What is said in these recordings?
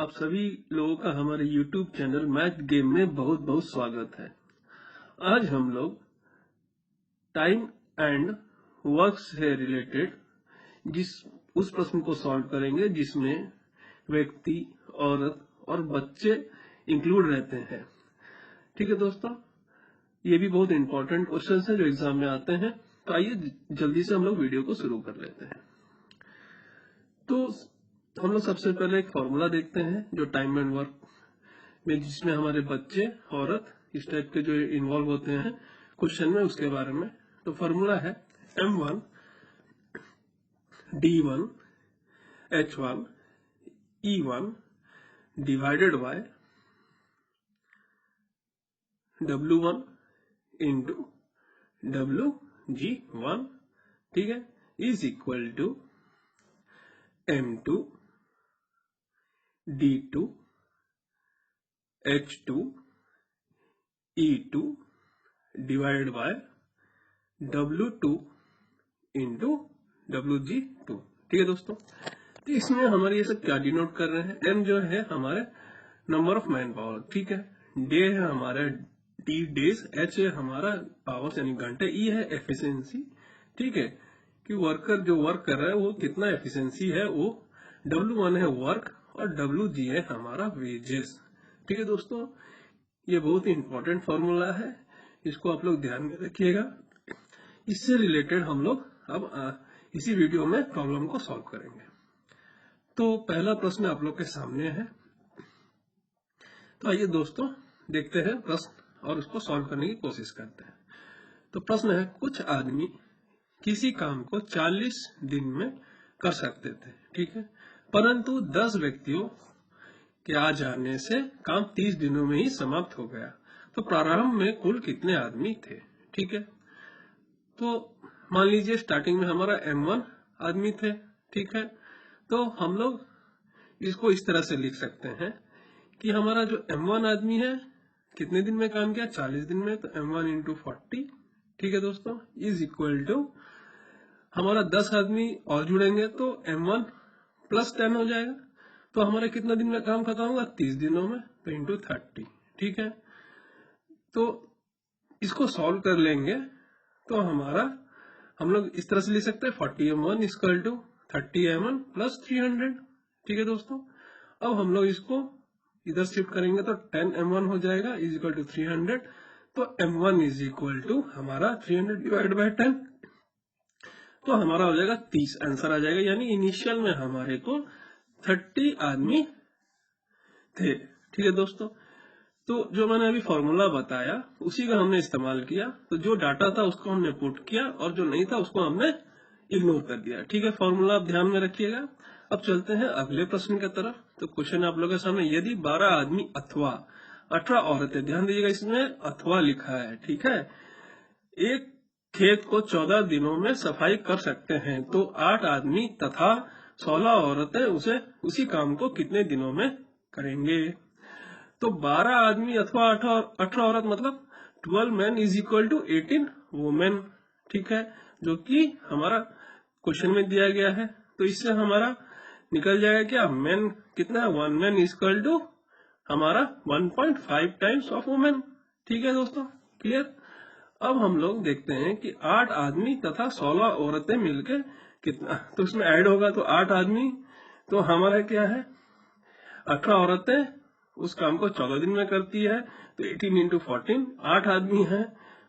आप सभी लोगों का हमारे YouTube चैनल मैथ गेम में बहुत बहुत स्वागत है। आज हम लोग टाइम एंड वर्क से रिलेटेड उस प्रश्न को सॉल्व करेंगे जिसमें व्यक्ति, औरत और बच्चे इंक्लूड रहते हैं। ठीक है दोस्तों, ये भी बहुत इंपॉर्टेंट क्वेश्चन है जो एग्जाम में आते हैं। तो आइए जल्दी से हम लोग वीडियो को शुरू कर लेते हैं। तो हम लोग सबसे पहले एक फॉर्मूला देखते हैं जो टाइम एंड वर्क में, जिसमें हमारे बच्चे, औरत इस टाइप के जो इन्वॉल्व होते हैं क्वेश्चन में, उसके बारे में। तो फॉर्मूला है M1 D1 H1 E1 divided by W1 into WG1, ठीक है, is equal to M2 D2 H2 E2 divided by W2 into WG2। ठीक है दोस्तों, तो इसमें हमारे ये सब क्या डिनोट कर रहे हैं? M जो है हमारे नंबर ऑफ मैन पावर, ठीक है, डे है हमारा टी डेज, H है हमारा पावर्स यानी घंटे, E है एफिशिएंसी, ठीक है, कि वर्कर जो वर्क कर रहा है वो कितना एफिशिएंसी है वो, W1 है वर्क और WG है हमारा वेजेस। ठीक है दोस्तों, ये बहुत ही इंपॉर्टेंट फॉर्मूला है, इसको आप लोग ध्यान में रखिएगा। इससे रिलेटेड हम लोग अब इसी वीडियो में प्रॉब्लम को सॉल्व करेंगे। तो पहला प्रश्न आप लोग के सामने है, तो आइए दोस्तों देखते हैं प्रश्न और उसको सॉल्व करने की कोशिश करते हैं। तो प्रश्न है, कुछ आदमी किसी काम को 40 दिन में कर सकते थे, ठीक है, परंतु 10 व्यक्तियों के आ जाने से काम 30 दिनों में ही समाप्त हो गया। तो प्रारंभ में कुल कितने आदमी थे? ठीक है, तो मान लीजिए स्टार्टिंग में हमारा M1 आदमी थे, ठीक है, तो हम लोग इसको इस तरह से लिख सकते हैं कि हमारा जो M1 आदमी है कितने दिन में काम किया? 40 दिन में। तो M1 इंटू 40, ठीक है दोस्तों, इज इक्वल टू हमारा 10 आदमी और जुड़ेंगे तो M1 प्लस 10 हो जाएगा। तो हमारा कितना दिन में काम खत्म होगा? 30 दिनों में। तो इंटू 30, ठीक है, तो इसको सॉल्व कर लेंगे तो हमारा हम लोग इस तरह से लिख सकते हैं 40M1 equal to 30M1 plus 300। ठीक है दोस्तों, अब हम लोग इसको इधर शिफ्ट करेंगे तो 10M1 हो जाएगा इज इक्वल टू 300। तो M1 इज इक्वल टू हमारा 300 डिवाइड बाय 10, तो हमारा हो जाएगा 30, आंसर आ जाएगा। यानी इनिशियल में हमारे को 30 आदमी थे। ठीक है दोस्तों, तो जो मैंने अभी फॉर्मूला बताया उसी का हमने इस्तेमाल किया। तो जो डाटा था उसको हमने पुट किया और जो नहीं था उसको हमने इग्नोर कर दिया। ठीक है, फॉर्मूला आप ध्यान में रखिएगा। अब चलते हैं अगले प्रश्न की तरफ। तो क्वेश्चन आप लोगों के सामने, यदि 12 आदमी अथवा 18 औरतें, ध्यान दीजिएगा इसमें अथवा लिखा है, ठीक है, एक खेत को 14 दिनों में सफाई कर सकते हैं, तो 8 आदमी तथा 16 औरतें उसी काम को कितने दिनों में करेंगे? तो 12 आदमी अथवा 18 औरत मतलब 12 man is equal to 18 women, ठीक है, जो कि हमारा क्वेश्चन में दिया गया है। तो इससे हमारा निकल जाएगा क्या? मैन कितना है? 1 मैन इज इक्वल टू हमारा 1.5 टाइम्स ऑफ वुमेन। ठीक है दोस्तों, क्लियर। अब हम लोग देखते हैं कि 8 आदमी तथा 16 औरतें मिलकर कितना, तो इसमें ऐड होगा तो 8 आदमी, तो हमारा क्या है, 18 औरतें उस काम को 14 दिन में करती है। तो 18 इंटू 14, 8 आदमी है,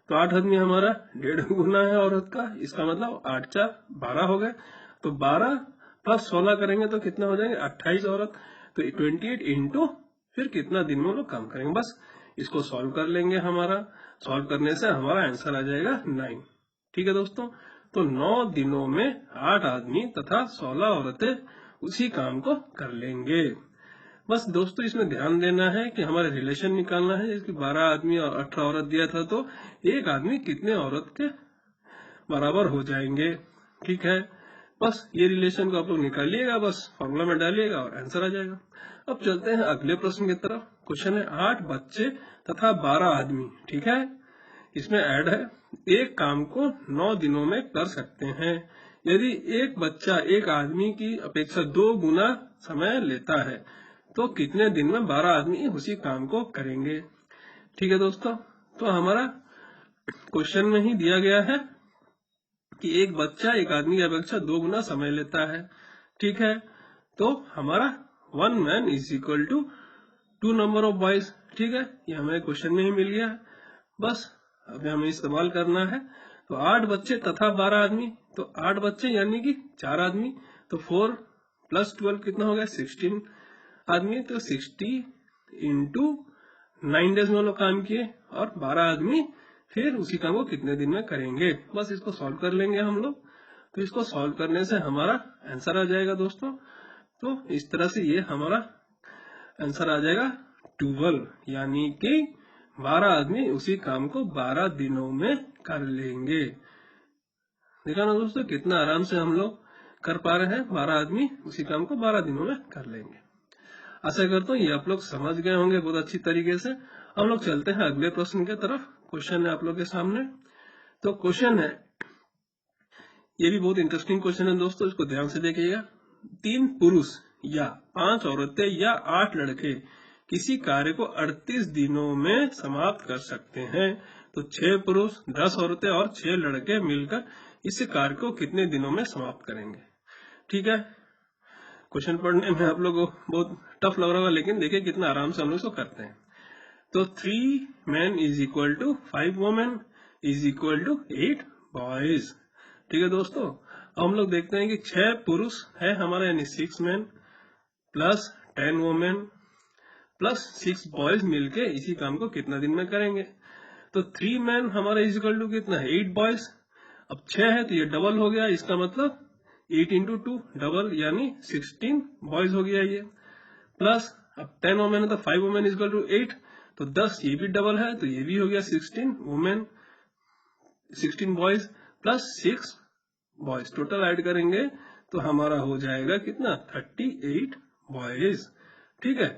तो 8 आदमी हमारा 1.5 गुना है औरत का, इसका मतलब 8 4 12 हो गए। तो 12 प्लस 16 करेंगे तो कितना हो जाएंगे? 28 औरत। तो 28 इंटू फिर कितना दिन में लोग काम करेंगे, बस इसको सॉल्व कर लेंगे। हमारा सॉल्व करने से हमारा आंसर आ जाएगा 9। ठीक है दोस्तों, तो 9 दिनों में 8 आदमी तथा 16 औरतें उसी काम को कर लेंगे। बस दोस्तों इसमें ध्यान देना है कि हमारे रिलेशन निकालना है, जैसे 12 आदमी और 18 औरत दिया था, तो एक आदमी कितने औरत के बराबर हो जाएंगे। ठीक है, बस ये रिलेशन को आप लोग निकालिएगा, बस फॉर्मूला में डालिएगा और आंसर आ जाएगा। अब चलते हैं अगले प्रश्न की तरफ। क्वेश्चन है, 8 बच्चे तथा 12 आदमी, ठीक है, इसमें ऐड है, एक काम को 9 दिनों में कर सकते हैं। यदि एक बच्चा एक आदमी की अपेक्षा 2 गुना समय लेता है तो कितने दिन में 12 आदमी उसी काम को करेंगे। ठीक है दोस्तों, तो हमारा क्वेश्चन में ही दिया गया है कि एक बच्चा एक आदमी की अपेक्षा 2 गुना समय लेता है। ठीक है, तो हमारा 1 man is equal to 2 number of boys. ठीक है, ये हमें क्वेश्चन में ही मिल गया है। बस अब हमें इस्तेमाल करना है। तो 8 बच्चे तथा 12 आदमी, तो 8 बच्चे यानी कि 4 आदमी, तो 4 + 12 कितना हो गया 16 आदमी। तो 60 इंटू 9 डेज में हम लोग काम किए, और 12 आदमी फिर उसी काम को कितने दिन में करेंगे। बस इसको सॉल्व कर लेंगे हम लोग। तो इसको सॉल्व करने से हमारा आंसर आ जाएगा दोस्तों। तो इस तरह से ये हमारा आंसर आ जाएगा 12, यानी कि 12 आदमी उसी काम को 12 दिनों में कर लेंगे। देखा ना दोस्तों, कितना आराम से हम लोग कर पा रहे हैं। 12 आदमी उसी काम को 12 दिनों में कर लेंगे। आशा करता हूँ ये आप लोग समझ गए होंगे बहुत अच्छी तरीके से। हम लोग चलते हैं अगले प्रश्न की तरफ। क्वेश्चन है आप लोग के सामने। तो क्वेश्चन है, ये भी बहुत इंटरेस्टिंग क्वेश्चन है दोस्तों, इसको ध्यान से देखिएगा। 3 पुरुष या 5 औरतें या 8 लड़के किसी कार्य को 38 दिनों में समाप्त कर सकते हैं। तो 6 पुरुष, 10 औरतें और 6 लड़के मिलकर इस कार्य को कितने दिनों में समाप्त करेंगे। ठीक है, क्वेश्चन पढ़ने में आप लोगों को बहुत टफ लग रहा होगा, लेकिन देखिए कितना आराम से हम लोग इसको करते हैं। तो 3 men is equal to 5 women is equal to 8 boys. ठीक है दोस्तों, हम लोग देखते हैं कि 6 पुरुष है हमारा, यानी 6 men plus 10 women plus 6 boys मिलके इसी काम को कितना दिन में करेंगे। तो 3 men हमारा इज इक्वल टू कितना है 8 बॉयज। अब 6 है तो ये डबल हो गया, इसका मतलब 8 इंटू 2 डबल, यानी 16 बॉयज हो गया ये। प्लस अब 10 वोमेन है तो 5 वोमेन इज इक्वल टू 8, तो 10 ये भी डबल है तो ये भी हो गया 16 women, 16 boys plus 6 boys, total add करेंगे तो हमारा हो जाएगा कितना 38 बॉयज। ठीक है,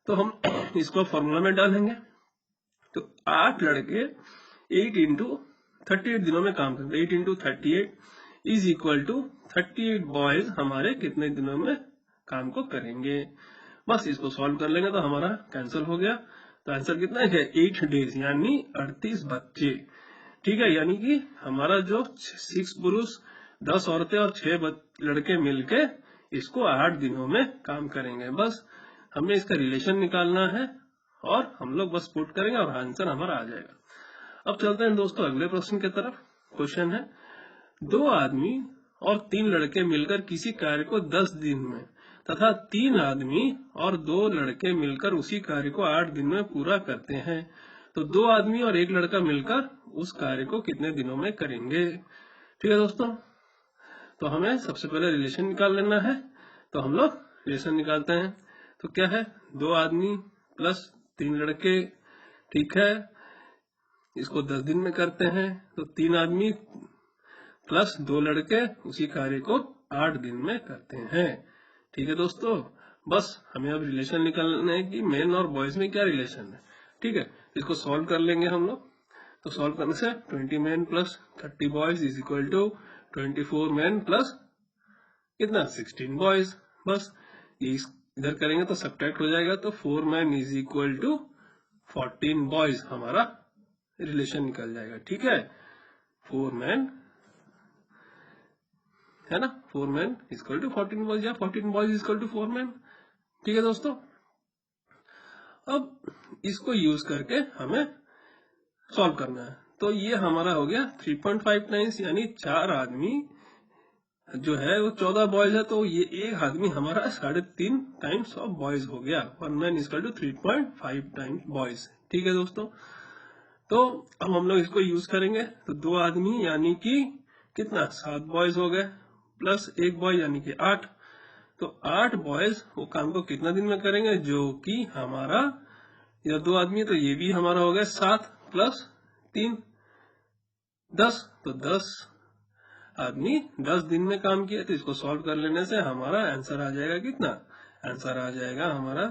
तो हम इसको फॉर्मूला में डालेंगे। तो 8 लड़के 8 इंटू 38 दिनों में काम करते हैं। 8 into 38 is equal to 38 boys हमारे कितने दिनों में काम को करेंगे। बस इसको सॉल्व कर लेंगे तो हमारा कैंसिल हो गया। तो आंसर कितना है 8 डेज, यानी 38 बच्चे। ठीक है, यानी कि हमारा जो 6 पुरुष, 10 औरतें और 6 लड़के मिलके इसको 8 दिनों में काम करेंगे। बस हमें इसका रिलेशन निकालना है और हम लोग बस पुट करेंगे और आंसर हमारा आ जाएगा। अब चलते हैं दोस्तों अगले प्रश्न की तरफ। क्वेश्चन है, 2 आदमी और 3 लड़के मिलकर किसी कार्य को 10 दिन में तथा 3 आदमी और 2 लड़के मिलकर उसी कार्य को 8 दिन में पूरा करते हैं। तो 2 आदमी और 1 लड़का मिलकर उस कार्य को कितने दिनों में करेंगे। ठीक है दोस्तों, तो हमें सबसे पहले रिलेशन निकाल लेना है। तो हम लोग रिलेशन निकालते हैं। तो क्या है 2 आदमी प्लस 3 लड़के। ठीक है, इसको 10 दिन में करते हैं। तो 3 आदमी प्लस 2 लड़के उसी कार्य को 8 दिन में करते हैं। ठीक है दोस्तों, बस हमें अब रिलेशन निकालना है कि मेन और बॉयज में क्या रिलेशन है। ठीक है, इसको सॉल्व कर लेंगे हम लोग। तो सॉल्व करने से 20 man plus 30 boys is equal to 24 man plus कितना 16 बॉयज। बस ये इधर करेंगे तो सब्ट्रैक्ट हो जाएगा। तो 4 man is equal to 14 boys हमारा रिलेशन निकल जाएगा। ठीक है, 4 मैन है ना, 4 मैन इक्वल टू 14 बॉयज या 14 बॉयज इक्वल टू 4 मैन। ठीक है दोस्तों, अब इसको यूज करके हमें सॉल्व करना है। तो ये हमारा हो गया 3.5 टाइम्स, यानी 4 आदमी जो है वो 14 बॉयज है, तो ये एक आदमी हमारा 3.5 टाइम्स ऑफ बॉयज हो गया। 1 man equal to 3.5 times boys. ठीक है दोस्तों, तो अब हम लोग इसको यूज करेंगे। तो 2 आदमी यानी कि कितना 7 बॉयज हो गए, प्लस 1 बॉय यानी कि 8। तो 8 बॉयज वो काम को कितना दिन में करेंगे, जो कि हमारा या 2 आदमी, तो ये भी हमारा हो गया 7 प्लस 3 10। तो 10 आदमी 10 दिन में काम किया। तो इसको सॉल्व कर लेने से हमारा आंसर आ जाएगा कितना, आंसर आ जाएगा हमारा,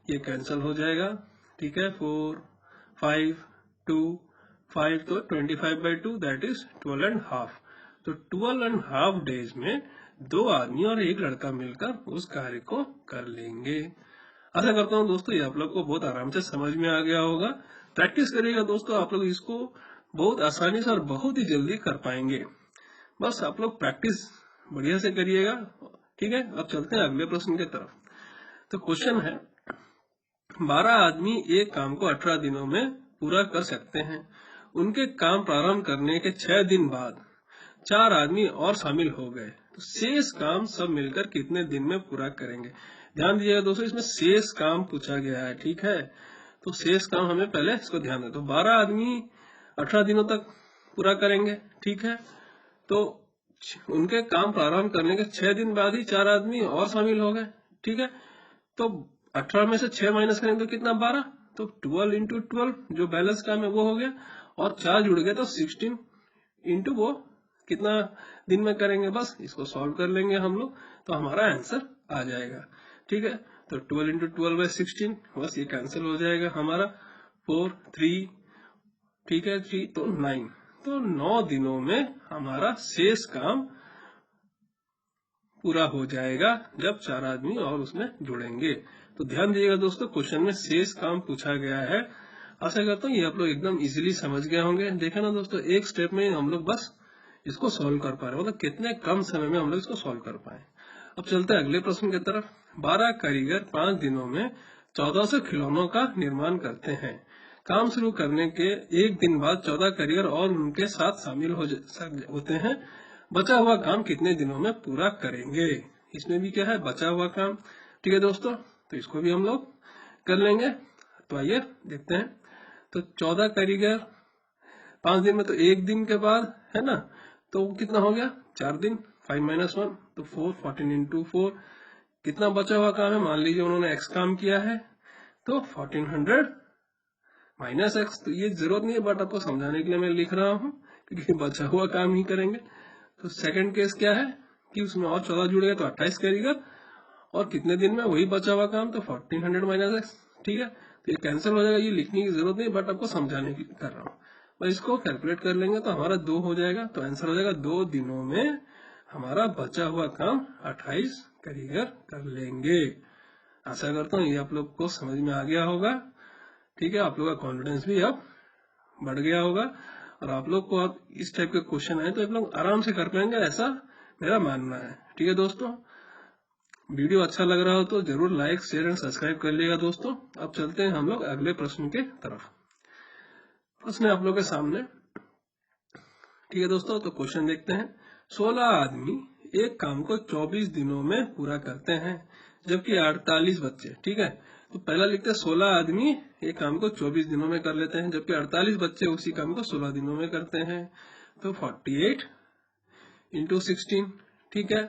ये कैंसिल हो जाएगा। ठीक है, 4 5 2 5, तो 25/2 दैट इज 12.5। तो 12.5 डेज में 2 आदमी और 1 लड़का मिलकर उस कार्य को कर लेंगे। आशा करता हूँ दोस्तों ये आप लोग को बहुत आराम से समझ में आ गया होगा। प्रैक्टिस करिएगा दोस्तों, आप लोग इसको बहुत आसानी से और बहुत ही जल्दी कर पाएंगे। बस आप लोग प्रैक्टिस बढ़िया से करिएगा। ठीक है, अब चलते हैं अगले प्रश्न की तरफ। तो क्वेश्चन है, 12 आदमी एक काम को 18 दिनों में पूरा कर सकते हैं। उनके काम प्रारंभ करने के 6 दिन बाद 4 आदमी और शामिल हो गए, तो शेष काम सब मिलकर कितने दिन में पूरा करेंगे। ध्यान दीजिएगा दोस्तों, इसमें शेष काम पूछा गया है। ठीक है, तो शेष काम हमें पहले इसको ध्यान दे। तो 12 आदमी 18 दिनों तक पूरा करेंगे। ठीक है, तो उनके काम प्रारंभ करने के 6 दिन बाद ही 4 आदमी और शामिल हो गए। ठीक है, तो 18 में से 6 माइनस करेंगे तो कितना, 12। तो 12 इंटू 12 जो बैलेंस काम है वो हो गया, और 4 जुड़ गए तो 16 इंटू वो कितना दिन में करेंगे। बस इसको सॉल्व कर लेंगे हम लोग, तो हमारा आंसर आ जाएगा। ठीक है, तो 12 इंटू 12 बाई 16, बस ये कैंसिल हो जाएगा हमारा। 4 3, ठीक है 3 तो 9, तो 9 दिनों में हमारा शेष काम पूरा हो जाएगा जब 4 आदमी और उसमें जुड़ेंगे। तो ध्यान दीजिएगा दोस्तों, क्वेश्चन में शेष काम पूछा गया है। आशा करता हूँ ये आप लोग एकदम इजीली समझ गए होंगे। देखा ना दोस्तों, एक स्टेप में हम लोग बस इसको सॉल्व कर पा रहे हैं, मतलब कितने कम समय में हम लोग इसको सॉल्व कर पाए। अब चलते हैं अगले प्रश्न की तरफ। 12 कारीगर 5 दिनों में 1400 खिलौनों का निर्माण करते हैं। काम शुरू करने के 1 दिन बाद 14 कारीगर और उनके साथ शामिल होते हैं। बचा हुआ काम कितने दिनों में पूरा करेंगे। इसमें भी क्या है, बचा हुआ काम। ठीक है दोस्तों, तो इसको भी हम लोग कर लेंगे। तो आइए देखते हैं। तो 14 कारीगर 5 दिन में, तो 1 दिन के बाद है ना, तो कितना हो गया, 4 दिन। 5 माइनस 1 तो 4, 14 इंटू 4। कितना बचा हुआ काम है, मान लीजिए उन्होंने x काम किया है, तो 1400 माइनस x। तो ये जरूरत नहीं है, बट आपको समझाने के लिए मैं लिख रहा हूँ, क्योंकि बचा हुआ काम ही करेंगे। तो सेकंड केस क्या है कि उसमें और 14 जुड़ गए तो 28 करेगा, और कितने दिन में, वही बचा हुआ काम, तो 1400 माइनस x। ठीक है, तो ये कैंसिल हो जाएगा, ये लिखने की जरूरत नहीं, बट आपको समझाने की कर रहा हूँ। और इसको कैलकुलेट कर लेंगे तो हमारा 2 हो जाएगा। तो आंसर हो जाएगा 2 दिनों में हमारा बचा हुआ काम 28 कारीगर कर लेंगे। आशा करता हूँ ये आप लोग को समझ में आ गया होगा। ठीक है, आप लोग का कॉन्फिडेंस भी अब बढ़ गया होगा, और आप लोग को अब इस टाइप के क्वेश्चन आए तो आप लोग आराम से कर पाएंगे, ऐसा मेरा मानना है। ठीक है दोस्तों, वीडियो अच्छा लग रहा हो तो जरूर लाइक शेयर एंड सब्सक्राइब कर लीजिएगा दोस्तों। अब चलते हैं हम लोग अगले प्रश्न के तरफ। प्रश्न आप लोग के सामने। ठीक है दोस्तों, तो क्वेश्चन देखते हैं। 16 आदमी एक काम को 24 दिनों में पूरा करते हैं, जबकि 48 बच्चे, ठीक है, तो पहला लिखते हैं 16 आदमी एक काम को 24 दिनों में कर लेते हैं, जबकि 48 बच्चे उसी काम को 16 दिनों में करते हैं। तो 48 इंटू 16। ठीक है,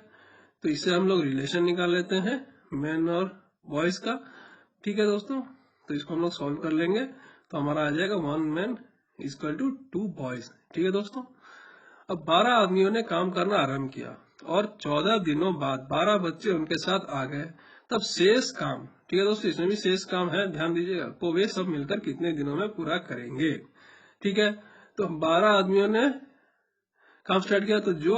तो इससे हम लोग रिलेशन निकाल लेते हैं मैन और बॉयज का। ठीक है दोस्तों, तो इसको हम लोग सॉल्व कर लेंगे, तो हमारा आ जाएगा 1 मैन इक्वल टू 2 बॉयज। ठीक है दोस्तों, अब 12 आदमियों ने काम करना आरंभ किया और 14 दिनों बाद 12 बच्चे उनके साथ आ गए, तब शेष काम, ठीक है दोस्तों, इसमें भी शेष काम है, ध्यान दीजिएगा, तो वे सब मिलकर कितने दिनों में पूरा करेंगे। ठीक है, तो 12 आदमियों ने काम स्टार्ट किया, तो जो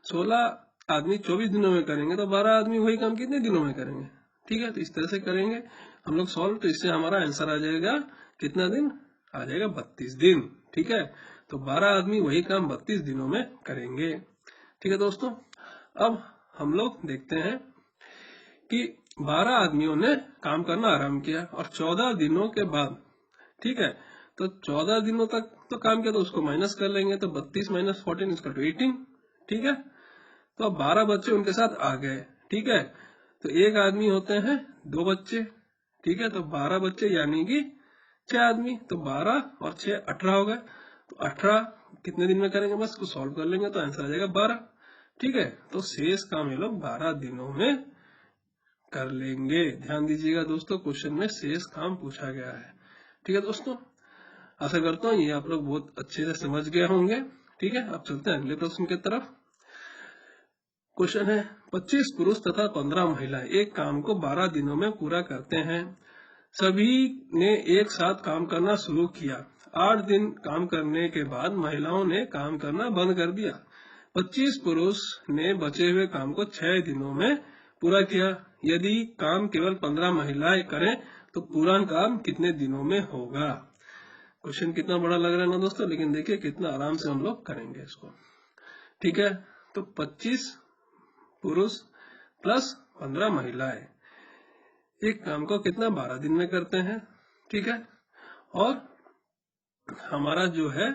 16 आदमी 24 दिनों में करेंगे, तो 12 आदमी वही काम कितने दिनों में करेंगे। ठीक है, तो इस तरह से करेंगे हम लोग सॉल्व, तो इससे हमारा आंसर आ जाएगा कितना दिन, आ जाएगा 32 दिन। ठीक है, तो 12 आदमी वही काम 32 दिनों में करेंगे। ठीक है दोस्तों, अब हम लोग देखते हैं कि 12 आदमियों ने काम करना आरंभ किया और 14 दिनों के बाद, ठीक है, तो 14 दिनों तक तो काम किया, तो उसको माइनस कर लेंगे, तो 32 माइनस 14 इसका 18। ठीक है, तो अब 12 बच्चे उनके साथ आ गए। ठीक है, तो एक आदमी होते हैं 2 बच्चे। ठीक है, तो 12 बच्चे यानी कि 6 आदमी, तो 12 और 6 18 हो गए, तो 18 कितने दिन में करेंगे, बस इसको सॉल्व कर लेंगे तो आंसर आ जाएगा 12। ठीक है, तो शेष काम ये लोग 12 दिनों में कर लेंगे। ध्यान दीजिएगा दोस्तों, क्वेश्चन में शेष काम पूछा गया है। ठीक है दोस्तों, आशा करता हूँ ये आप लोग बहुत अच्छे से समझ गए होंगे। ठीक है, अब चलते हैं अगले प्रश्न की तरफ। क्वेश्चन है, 25 पुरुष तथा 15 महिलाएं एक काम को 12 दिनों में पूरा करते हैं। सभी ने एक साथ काम करना शुरू किया। 8 दिन काम करने के बाद महिलाओं ने काम करना बंद कर दिया। 25 पुरुष ने बचे हुए काम को 6 दिनों में पूरा किया। यदि काम केवल 15 महिलाएं करें तो पूरा काम कितने दिनों में होगा। क्वेश्चन कितना बड़ा लग रहा है ना दोस्तों, लेकिन देखिए कितना आराम से हम लोग करेंगे इसको। ठीक है, तो 25 पुरुष प्लस 15 महिलाएं एक काम को कितना 12 दिन में करते हैं। ठीक है, और हमारा जो है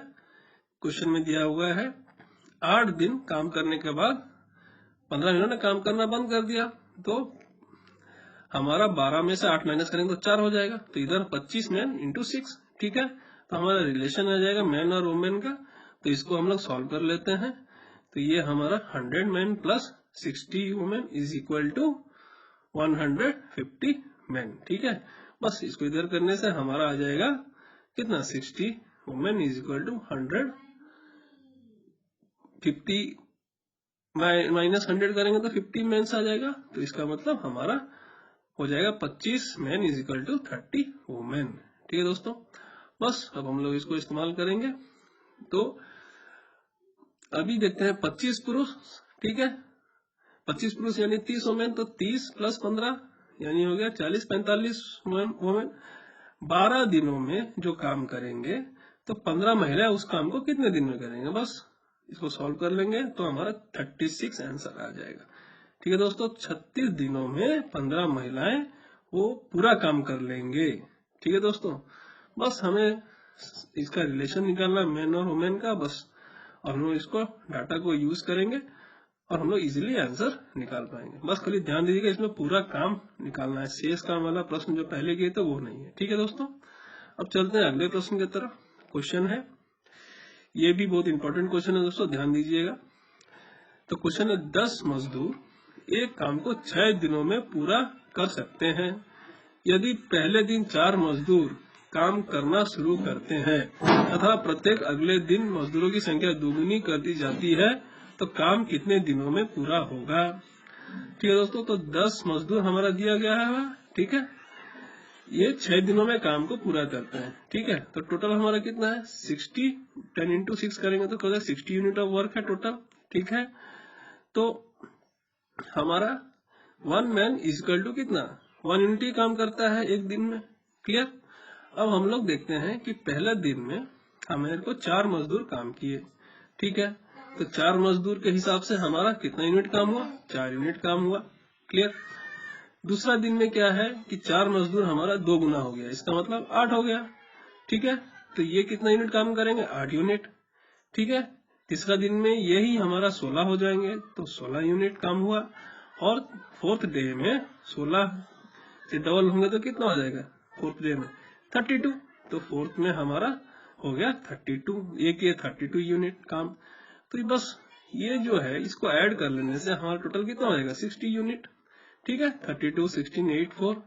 क्वेश्चन में दिया हुआ है 8 दिन काम करने के बाद 15 इन्होंने काम करना बंद कर दिया, तो हमारा 12 में से 8 माइनस करेंगे तो 4 हो जाएगा। तो इधर 25 मैन इंटू 6। ठीक है, तो हमारा रिलेशन आ जाएगा मैन और वुमेन का। तो इसको हम लोग सॉल्व कर लेते हैं। तो ये हमारा 100 man plus 60 women is equal to 150 man. ठीक है, बस इसको इधर करने से हमारा आ जाएगा कितना 60 women is equal to 150 minus 100 करेंगे तो 50 मेंस आ जाएगा। तो इसका मतलब हमारा हो जाएगा 25 man is equal to 30 women. ठीक है दोस्तों, बस अब हम लोग इसको इस्तेमाल करेंगे। तो अभी देखते हैं 25 पुरुष। ठीक है, 25 पुरुष यानी 30 वुमेन, तो 30 प्लस 15 यानी हो गया 40-45 वुमेन 12 दिनों में जो काम करेंगे। तो 15 महिलाएं उस काम को कितने दिन में करेंगे, बस इसको सॉल्व कर लेंगे तो हमारा 36 आंसर आ जाएगा। ठीक है दोस्तों, 36 दिनों में 15 महिलाएं वो पूरा काम कर लेंगे। ठीक है दोस्तों, बस हमें इसका रिलेशन निकालना मैन और वुमेन का, बस और हम लोग इसको डाटा को यूज करेंगे और हम लोग इजीली आंसर निकाल पाएंगे। बस खाली ध्यान दीजिएगा इसमें पूरा काम निकालना है, शेष काम वाला प्रश्न जो पहले किए थे वो नहीं है। ठीक है दोस्तों, अब चलते हैं अगले प्रश्न की तरफ। क्वेश्चन है, ये भी बहुत इंपॉर्टेंट क्वेश्चन है दोस्तों, ध्यान दीजिएगा। तो क्वेश्चन है 10 मजदूर एक काम को 6 दिनों में पूरा कर सकते हैं। यदि पहले दिन 4 मजदूर काम करना शुरू करते हैं तथा प्रत्येक अगले दिन मजदूरों की संख्या दोगुनी कर दी जाती है तो काम कितने दिनों में पूरा होगा। ठीक है दोस्तों, तो 10 मजदूर हमारा दिया गया है। ठीक है, ये 6 दिनों में काम को पूरा करते हैं। ठीक है, तो टोटल हमारा कितना है 60, 10 इंटू 6 करेंगे तो 60 यूनिट ऑफ वर्क है टोटल। ठीक है, तो हमारा 1 मैन इज इक्वल टू कितना 1 यूनिट ही काम करता है एक दिन में। क्लियर। अब हम लोग देखते हैं कि पहले दिन में हमारे को 4 मजदूर काम किए। ठीक है, तो 4 मजदूर के हिसाब से हमारा कितना यूनिट काम हुआ, 4 यूनिट काम हुआ। क्लियर। दूसरा दिन में क्या है कि 4 मजदूर हमारा 2 गुना हो गया, इसका मतलब 8 हो गया। ठीक है, तो ये कितना यूनिट काम करेंगे 8 यूनिट। ठीक है, तीसरा दिन में यही हमारा 16 हो जाएंगे तो 16 यूनिट काम हुआ। और फोर्थ डे में 16 से डबल होंगे तो कितना हो जाएगा फोर्थ डे में 32। तो फोर्थ में हमारा हो गया 32, एक ये 32 यूनिट काम। तो बस ये जो है इसको ऐड कर लेने से हमारा टोटल कितना हो जाएगा 60 यूनिट। ठीक है, 32, 16, 8, 4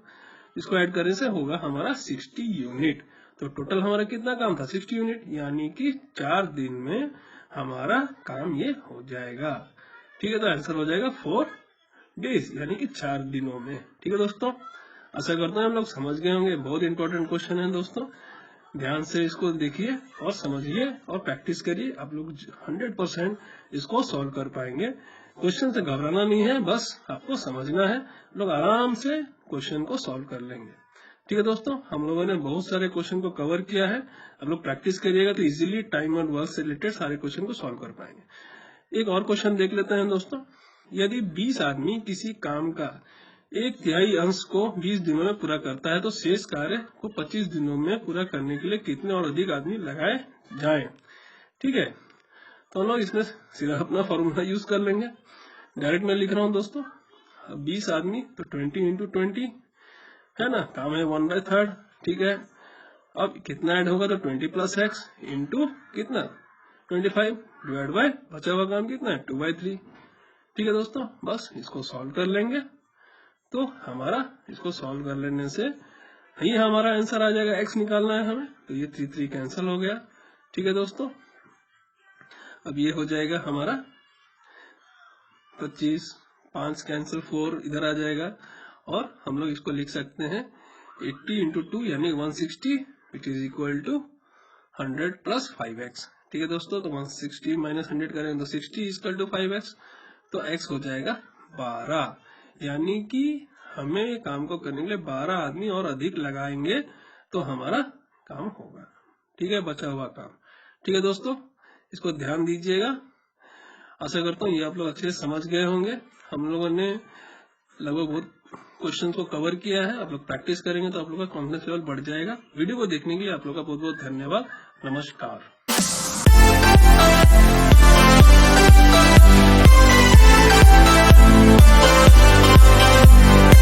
इसको ऐड करने से होगा हमारा 60 यूनिट। तो टोटल हमारा कितना काम था 60 यूनिट, यानी कि 4 दिन में हमारा काम ये हो जाएगा। ठीक है, तो आंसर हो जाएगा 4 डेज यानी कि 4 दिनों में। ठीक है दोस्तों, आशा करता हूँ हम लोग समझ गए होंगे। बहुत इंपॉर्टेंट क्वेश्चन है दोस्तों, ध्यान से इसको देखिए और समझिए और प्रैक्टिस करिए, आप लोग 100% इसको सॉल्व कर पाएंगे। क्वेश्चन से घबराना नहीं है, बस आपको समझना है, लोग आराम से क्वेश्चन को सॉल्व कर लेंगे। ठीक है दोस्तों, हम लोगों ने बहुत सारे क्वेश्चन को कवर किया है, आप लोग प्रैक्टिस करिएगा तो इजीली टाइम और वर्क से रिलेटेड सारे क्वेश्चन को सॉल्व कर पाएंगे। एक और क्वेश्चन देख लेते हैं दोस्तों। यदि 20 आदमी किसी काम का 1/3 अंश को 20 दिनों में पूरा करता है तो शेष कार्य को 25 दिनों में पूरा करने के लिए कितने और अधिक आदमी लगाए जाएं। ठीक है, तो हम लोग इसमें सीधा अपना फॉर्मूला यूज कर लेंगे। डायरेक्ट मैं लिख रहा हूँ दोस्तों, 20 आदमी तो 20 इंटू 20 है ना, काम है 1/3। ठीक है, अब कितना ऐड होगा तो 20 प्लस एक्स इंटू कितना 25 डिवाइड बाय बचा हुआ काम कितना है 2/3। ठीक है दोस्तों, बस इसको सॉल्व कर लेंगे तो हमारा इसको सॉल्व कर लेने से ही हमारा आंसर आ जाएगा। एक्स निकालना है हमें, तो ये 3 कैंसिल हो गया। ठीक है दोस्तों, अब ये हो जाएगा हमारा 25, 5 कैंसिल 4 इधर आ जाएगा और हम लोग इसको लिख सकते हैं 80 इंटू 2 यानी 160 which is equal to 100 plus 5x। ठीक है दोस्तों, तो 160 माइनस 100 करें तो 60 इक्वल टू 5x, तो x हो जाएगा 12। यानी कि हमें काम को करने के लिए 12 आदमी और अधिक लगाएंगे तो हमारा काम होगा। ठीक है, बचा हुआ काम। ठीक है दोस्तों, इसको ध्यान दीजिएगा। आशा करता हूँ ये आप लोग अच्छे से समझ गए होंगे। हम लोगों ने लगभग बहुत क्वेश्चन को कवर किया है। आप लोग प्रैक्टिस करेंगे तो आप लोग का कॉन्फिडेंस लेवल बढ़ जाएगा। वीडियो को देखने के लिए आप लोग का बहुत बहुत धन्यवाद। नमस्कार।